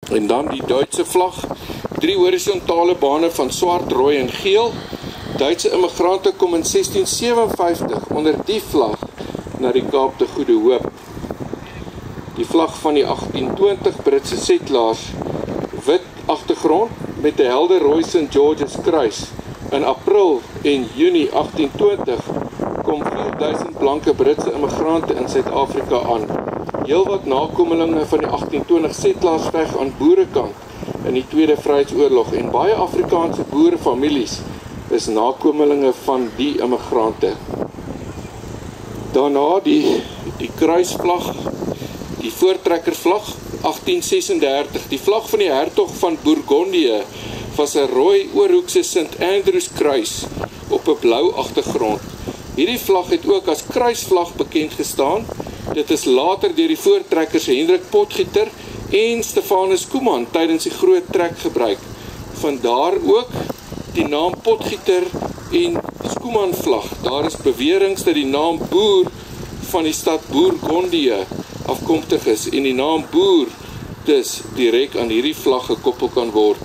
En dan die Duitse vlag, 3 horisontale bane van swart, rooi en geel. Duitse immigrante kom in 1657 onder die vlag na die Kaap te Goede Hoop. Die vlag van die 1820 Britse settlers, wit agtergrond met 'n helder rooi St. George's kruis. In April en Junie 1820 kom 4000 blanke Britse immigrante in Suid-Afrika aan. Heelwat nakomelinge van die 1820 settlers veg aan boerekant in die Tweede Vryheidsoorlog en baie Afrikaanse boerefamilies is nakomelinge van die immigrante. Daarna die kruisvlag, die voortrekkervlag, 1836. Die vlag van die hertog van Bourgondië was 'n rooi oorhoekse St. Andrews kruis op 'n blou agtergrond. Hierdie vlag het ook as kruisvlag bekend gestaan. Dit is later deur die voortrekkers Hendrik Potgieter en Stefanus Koeman tydens die groot trek gebruik. Vandaar ook die naam Potgieter en Koeman vlag. Daar is beweringe dat die naam Boer van die stad Bourgondië afkomstig is en die naam Boer dus direk aan hierdie vlag gekoppel kan word.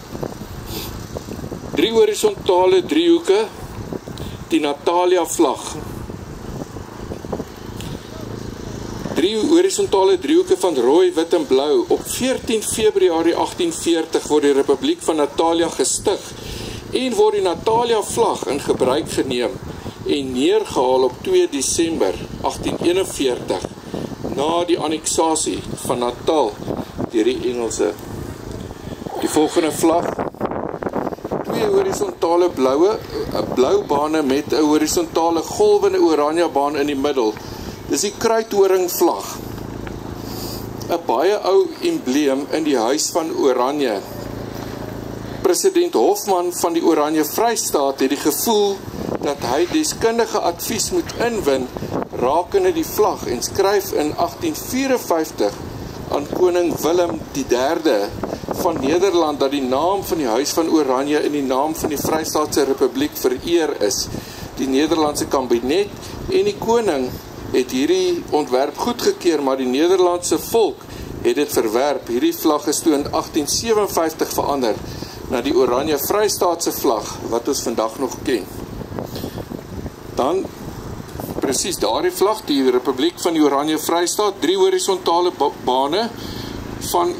3 horisontale driehoeke, die Natalia vlag. 3 horisontale driehoeke van rooi, wit en blou. Op 14 Februarie 1840 word die Republiek van Natalia gestig en word die Natalia vlag in gebruik geneem en neergehaal op 2 Desember 1841 na die anneksasie van Natal deur die Engelse. Die volgende vlag, 2 horisontale blou bane met 'n horisontale golwende oranje baan in die middel. Dis die kruithoring vlag. 'n baie ou embleem in die Huis van Oranje. President Hofman van die Oranje Vrystaat het die gevoel dat hy deskundige advies moet inwin rakende die vlag en skryf in 1854 aan koning Willem III van Nederland dat die naam van die Huis van Oranje in die naam van die Vrystaatse Republiek vereer is. Die Nederlandse kabinet en die koning het hierdie ontwerp goedgekeur, maar die Nederlandse volk het dit verwerp. Hierdie vlag is toe in 1857 verander na die Oranje Vrystaatse vlag wat ons vandag nog ken. Dan presies daardie vlag, die Republiek van die Oranje Vrystaat, 3 horisontale bane van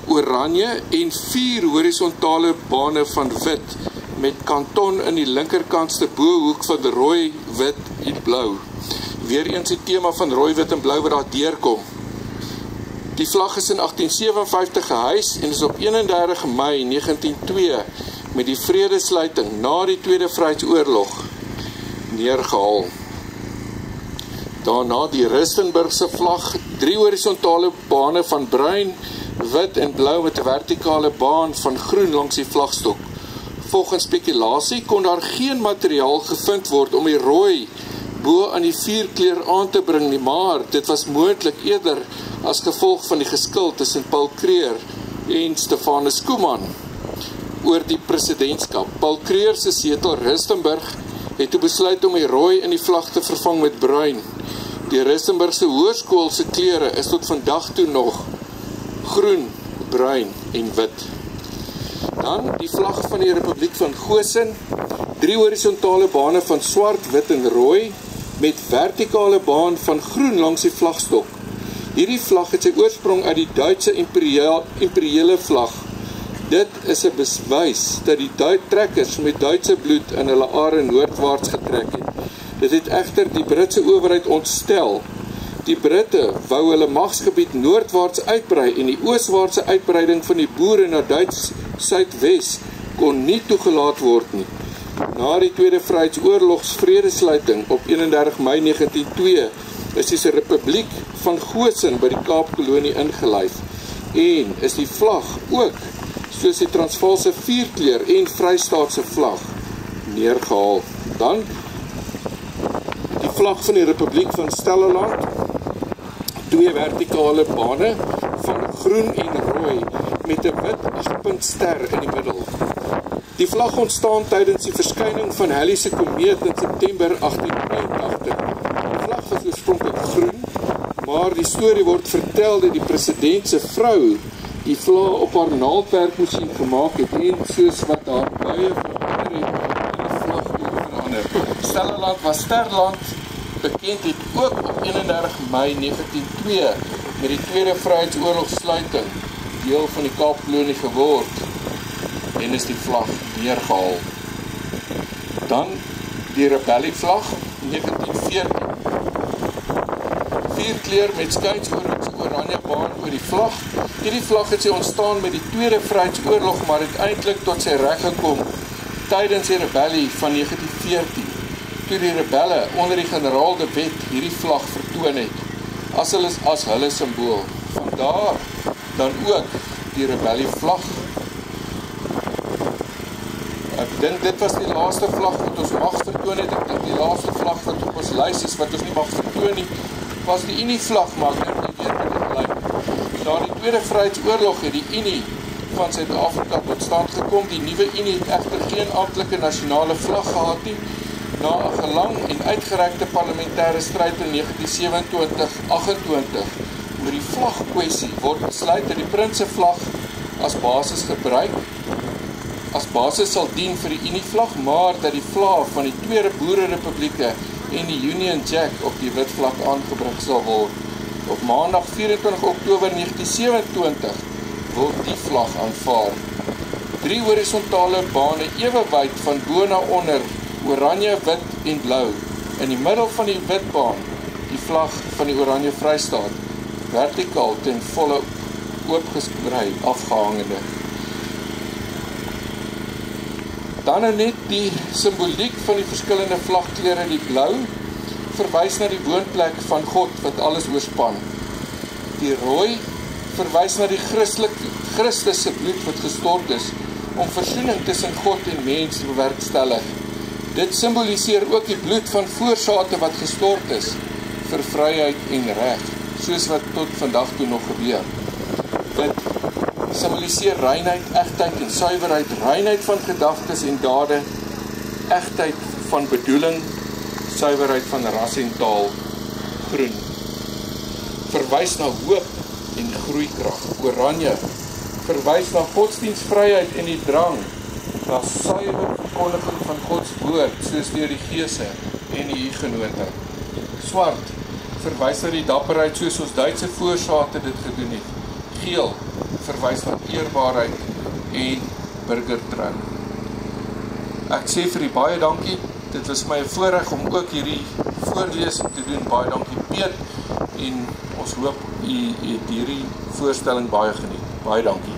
oranje en 4 horisontale bane van wit met kanton in die linkerkantste bohoek van die rooi, wit en blou. Weereens die tema van rooi, wit en blou wat daar deurkom. Die vlag is in 1857 gehuis en is op 31 Mei 1902 met die vredesluiting na die Tweede Vryheidsoorlog neergehaal. Daarna die Rustenburgse vlag, 3 horisontale bane van bruin, wit en blou met 'n vertikale baan van groen langs die vlagstok. Volgens spekulasie kon daar geen materiaal gevind word om die rooi bo aan die vuurkleur aan te bring nie, maar dit was moontlik eerder as gevolg van die geskil tussen Paul Kruger en Stefanus Koeman oor die presidentskap. Paul Kruger se setel Rustenburg het toe besluit om die rooi in die vlag te vervang met bruin. Die Rustenburgse hoërskool se kleure is tot vandag toe nog groen, bruin en wit. Dan die vlag van die Republiek van Goosen, 3 horisontale bane van swart, wit en rooi met vertikale baan van groen langs die vlagstok. Hierdie vlag het sy oorsprong uit die Duitse imperiale vlag. Dit is 'n bewys dat die trekkers met Duitse bloed in hulle are noordwaarts getrek het. Dit het egter die Britse owerheid ontstel. Die Britte wou hulle magsgebied noordwaarts uitbrei en die ooswaartse uitbreiding van die boere na Duits suidwes kon nie toegelaat word nie. Na die Tweede Vryheidsoorlogs vredesluiting op 31 Mei 1902 is die Republiek van Goosen by die Kaapkolonie ingelyf en is die vlag ook soos die Transvaalse vierkleur en Vrystaatse vlag neergehaal. Dan die vlag van die Republiek van Stellenland, 2 vertikale bane van groen en rooi met 'n wit 8-puntster in die middel. Die vlag ontstaan tydens die verskyning van Halley se komeet in September 1882. Die vlag was oorspronklik groen, maar die storie word vertel dat die president se vrou die vla op haar naaldwerkmasjien gemaak het en soos wat haar buie verander het, in die vlag verander. Stellenland was Sterland bekend het ook op 31 Mei 1902 met die Tweede Vryheidsoorlogsluiting deel van die Kaapkolonie geword en is die vlag neergehaal. Dan die rebellievlag 1914. 4 kleur met skuins oranje baan oor die vlag. Hierdie vlag het sy ontstaan met die Tweede Vryheidsoorlog, maar het eintlik tot sy reg gekom tydens die rebellie van 1914, toe die rebelle onder die generaal de Wet hierdie vlag vertoon het, as hulle symbool. Vandaar dan ook die rebellievlag. Ek dink dit was die laaste vlag wat ons mag vertoon het. Ek dink die laaste vlag wat op ons lys is wat ons nie mag vertoon nie, was die Unie-vlag, maar ek dink nie weet wat dit gelyk. Na die Tweede Vryheidsoorlog het die Unie van Suid-Afrika tot stand gekom. Die nuwe Unie het egter geen amptelike nasionale vlag gehad nie. Na 'n gelang en uitgerekte parlementêre stryd in 1927-28 oor die vlagkwessie word besluit dat die Prinsevlag as basis gebruik, as basis sal dien vir die Unie-vlag, maar dat die vlaag van die twee boererepublieke en die Union Jack op die wit vlag aangebring sal word. Op maandag 24 Oktober 1927 word die vlag aanvaar. 3 horisontale bane ewe wyd van bo na onder, oranje, wit en blou. In die middel van die wit baan, die vlag van die Oranje Vrystaat, vertikaal ten volle oopgesprei afgehangende. Dan nou net die simboliek van die verskillende vlagkleure. Die blou verwys na die woonplek van God wat alles oorspan. Die rooi verwys na die Christus se bloed wat gestort is om versoening tussen God en mens te bewerkstellig. Dit simboliseer ook die bloed van voorsate wat gestort is vir vryheid en reg, soos wat tot vandag toe nog gebeur. Dit simboliseer reinheid, egtheid en suiwerheid, reinheid van gedagtes en dade, egtheid van bedoeling, suiwerheid van ras en taal. Groen verwys na hoop en groeikrag. Oranje verwys na godsdienstvryheid en die drang na suiwer verkondiging van Gods woord, soos deur die Geese en die Hugenote. Swart verwys na die dapperheid soos ons Duitse voorsate dit gedoen het. Geel verwys na eerbaarheid en burgertrou. Ek sê vir u baie dankie. Dit was my voorreg om ook hierdie voorlesing te doen. Baie dankie Piet, en ons hoop u het hierdie voorstelling baie geniet. Baie dankie.